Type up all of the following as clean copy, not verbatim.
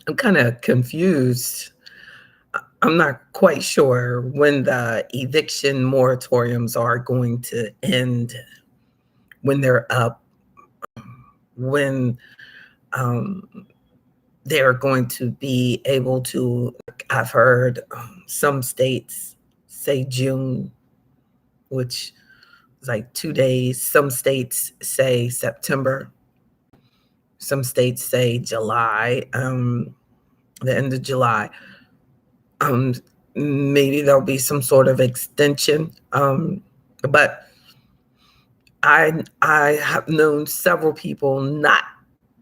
I'm kind of confused. I'm not quite sure when the eviction moratoriums are going to end, when they're up, when um, they're going to be able to. I've heard some states say June, which is like 2 days. Some states say September. Some states say July, the end of July. Um, Maybe there'll be some sort of extension. But I have known several people not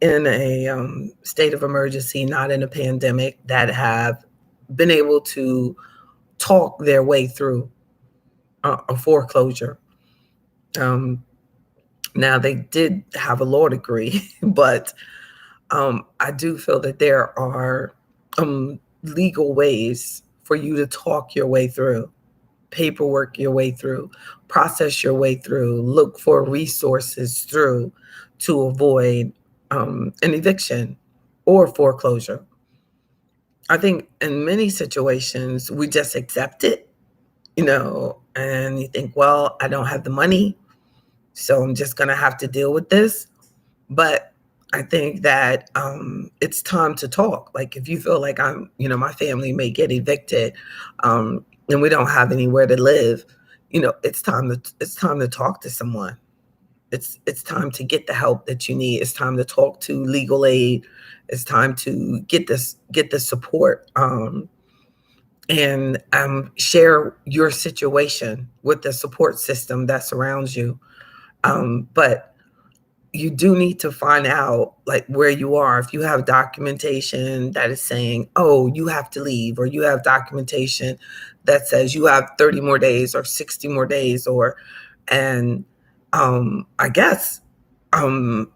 in a state of emergency, not in a pandemic, that have been able to talk their way through a foreclosure. Um, Now they did have a law degree, but I do feel that there are legal ways for you to talk your way through, paperwork your way through, process your way through, look for resources through to avoid an eviction or foreclosure. I think in many situations we just accept it, and you think, well, I don't have the money, so I'm just going to have to deal with this. But I think that it's time to talk. Like if you feel like my family may get evicted, and we don't have anywhere to live, it's time to talk to someone. It's time to get the help that you need. It's time to talk to legal aid. It's time to get the support, and share your situation with the support system that surrounds you. But you do need to find out like where you are. If you have documentation that is saying, oh, you have to leave, or you have documentation that says you have 30 more days or 60 more days, and I guess the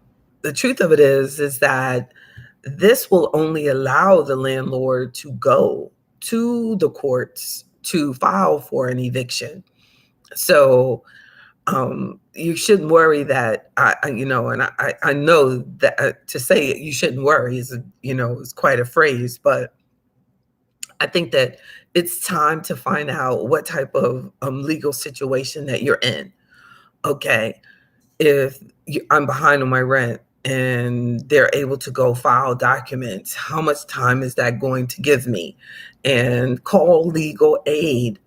truth of it is that this will only allow the landlord to go to the courts to file for an eviction. So you shouldn't worry that I know that to say you shouldn't worry is quite a phrase, but I think that it's time to find out what type of legal situation that you're in. Okay, if I'm behind on my rent and they're able to go file documents, how much time is that going to give me? And call legal aid,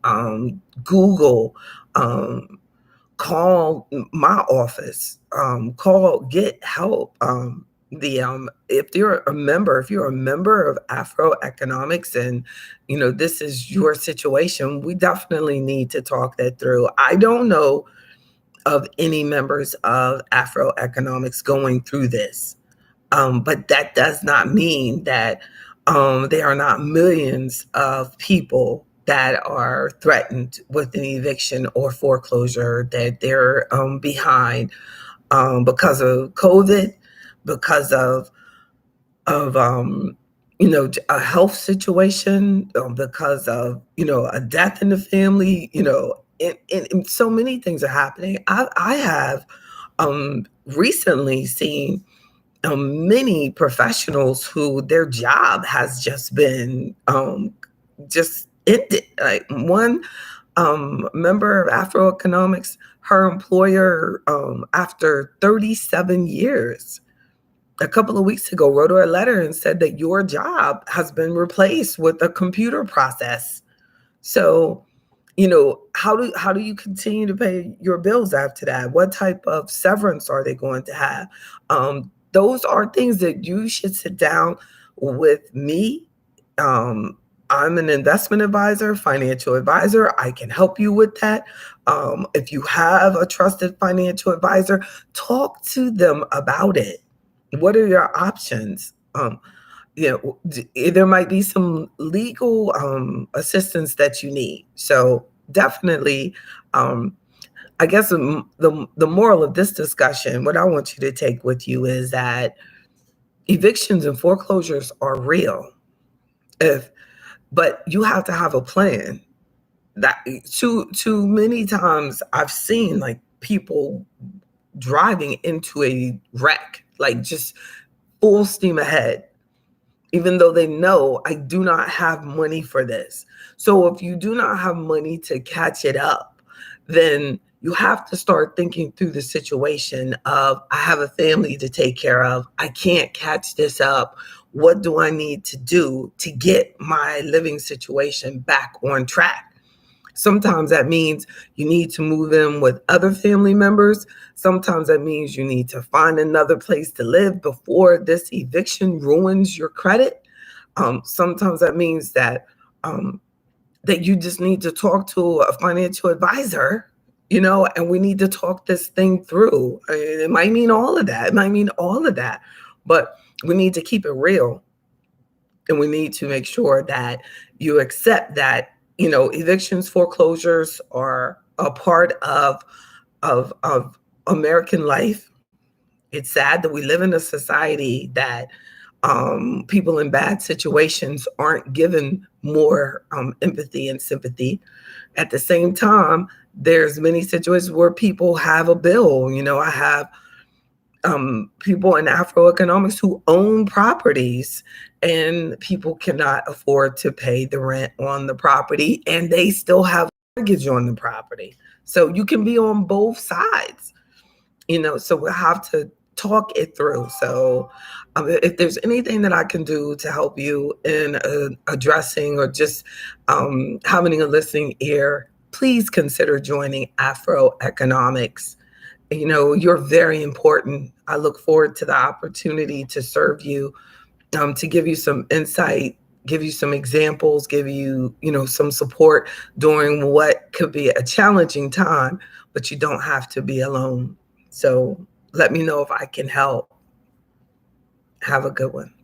Google, um, call my office, get help. The if you're a member of AfroEconomics, and this is your situation, we definitely need to talk that through. I don't know of any members of AfroEconomics going through this. But that does not mean that there are not millions of people that are threatened with an eviction or foreclosure, that they're behind because of COVID, because of a health situation, because of a death in the family, and so many things are happening. I have recently seen many professionals who their job has just been just ended. Like one member of AfroEconomics, her employer, after 37 years, a couple of weeks ago, wrote her a letter and said that your job has been replaced with a computer process. So, how do you continue to pay your bills after that? What type of severance are they going to have? Those are things that you should sit down with me. Um, I'm an investment advisor, financial advisor. I can help you with that. If you have a trusted financial advisor, talk to them about it. What are your options? There might be some legal assistance that you need. So definitely, um, I guess the moral of this discussion, what I want you to take with you is that evictions and foreclosures are real. If But you have to have a plan. That too many times I've seen like people driving into a wreck, like just full steam ahead, even though they know I do not have money for this. So if you do not have money to catch it up, then you have to start thinking through the situation of, I have a family to take care of. I can't catch this up. What do I need to do to get my living situation back on track? Sometimes that means you need to move in with other family members. Sometimes that means you need to find another place to live before this eviction ruins your credit. Sometimes that means um, that you just need to talk to a financial advisor, and we need to talk this thing through. I mean, it might mean all of that. It might mean all of that, but we need to keep it real, and we need to make sure that you accept that, evictions, foreclosures are a part of American life. It's sad that we live in a society that people in bad situations aren't given more empathy and sympathy. At the same time, there's many situations where people have a bill. I have people in AfroEconomics who own properties, and people cannot afford to pay the rent on the property, and they still have a mortgage on the property. So you can be on both sides, so we'll have to talk it through. So if there's anything that I can do to help you in addressing, or just having a listening ear, please consider joining AfroEconomics. You're very important. I look forward to the opportunity to serve you, to give you some insight, give you some examples, give you, some support during what could be a challenging time, but you don't have to be alone. So let me know if I can help. Have a good one.